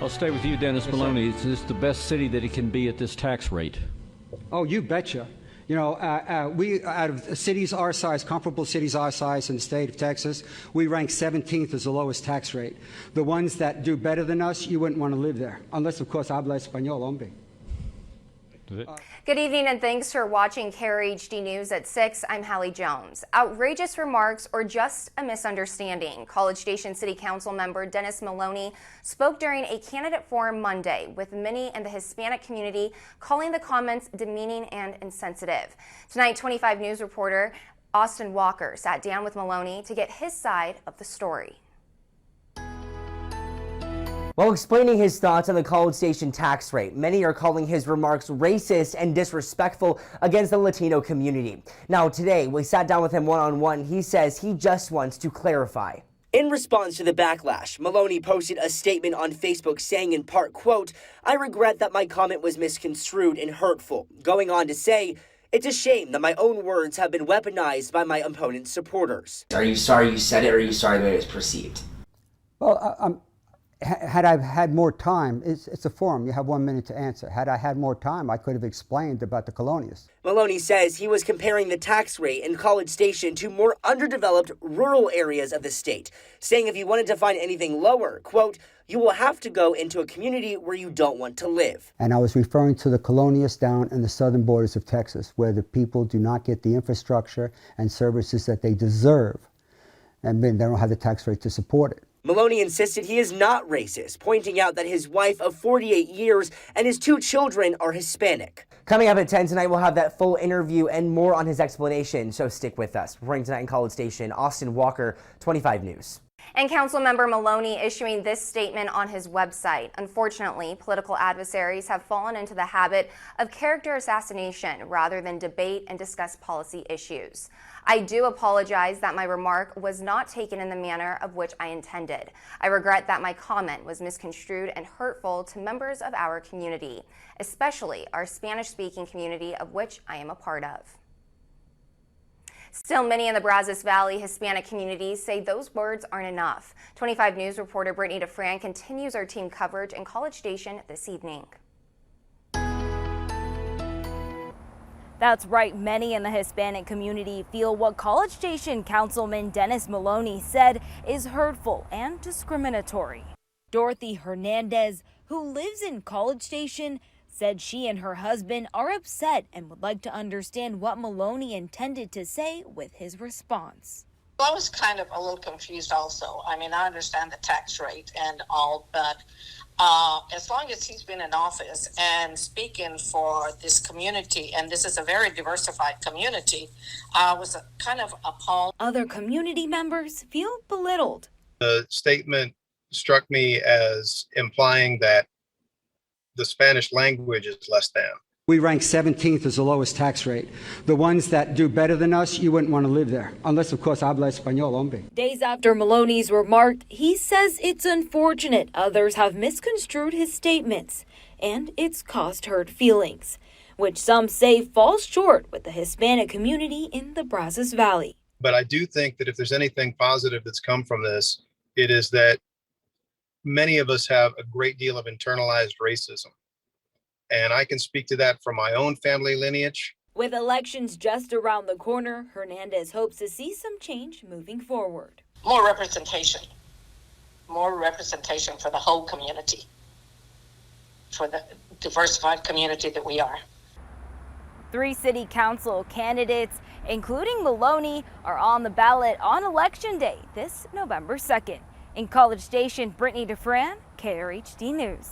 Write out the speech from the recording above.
I'll stay with you, Dennis Yes, Maloney. Is this the best city that it can be at this tax rate? Oh, you betcha. You know, we, out of cities our size, comparable cities our size in the state of Texas, we rank 17th as the lowest tax rate. The ones that do better than us, you wouldn't want to live there. Unless, of course, habla español, hombre. Good evening and thanks for watching KRHD News at 6. I'm Hallie Jones. Outrageous remarks or just a misunderstanding. College Station City Council member Dennis Maloney spoke during a candidate forum Monday with many in the Hispanic community, calling the comments demeaning and insensitive. Tonight, 25 News reporter Austin Walker sat down with Maloney to get his side of the story. While explaining his thoughts on the College Station tax rate, many are calling his remarks racist and disrespectful against the Latino community. Now today, we sat down with him one-on-one. He says he just wants to clarify. In response to the backlash, Maloney posted a statement on Facebook saying in part, quote, "I regret that my comment was misconstrued and hurtful," going on to say, "It's a shame that my own words have been weaponized by my opponent's supporters." Are you sorry you said it, or are you sorry the way it was perceived? Well, had I had more time, it's a forum. You have 1 minute to answer. Had I had more time, I could have explained about the colonials. Maloney says he was comparing the tax rate in College Station to more underdeveloped rural areas of the state, saying if you wanted to find anything lower, quote, "you will have to go into a community where you don't want to live." And I was referring to the colonials down in the southern borders of Texas, where the people do not get the infrastructure and services that they deserve, and then they don't have the tax rate to support it. Maloney insisted he is not racist, pointing out that his wife of 48 years and his 2 children are Hispanic. Coming up at 10 tonight, we'll have that full interview and more on his explanation, so stick with us. Reporting tonight in College Station, Austin Walker, 25 News. And Councilmember Maloney issuing this statement on his website. Unfortunately, political adversaries have fallen into the habit of character assassination rather than debate and discuss policy issues. I do apologize that my remark was not taken in the manner of which I intended. I regret that my comment was misconstrued and hurtful to members of our community, especially our Spanish-speaking community of which I am a part of. Still, many in the Brazos Valley Hispanic community say those words aren't enough. 25 News reporter Brittany DeFran continues our team coverage in College Station this evening. That's right, many in the Hispanic community feel what College Station Councilman Dennis Maloney said is hurtful and discriminatory. Dorothy Hernandez, who lives in College Station, said she and her husband are upset and would like to understand what Maloney intended to say with his response. I was kind of a little confused also. I mean, I understand the tax rate and all, but as long as he's been in office and speaking for this community, and this is a very diversified community, I was kind of appalled. Other community members feel belittled. The statement struck me as implying that the Spanish language is less than. We rank 17th as the lowest tax rate. The ones that do better than us, you wouldn't want to live there. Unless, of course, habla español, hombre. Days after Maloney's remark, he says it's unfortunate others have misconstrued his statements, and it's caused hurt feelings, which some say falls short with the Hispanic community in the Brazos Valley. But I do think that if there's anything positive that's come from this, it is that many of us have a great deal of internalized racism. And I can speak to that from my own family lineage. With elections just around the corner, Hernandez hopes to see some change moving forward. More representation for the whole community, for the diversified community that we are. 3 city council candidates, including Maloney, are on the ballot on Election Day this November 2nd. In College Station, Brittany DeFran, KRHD News.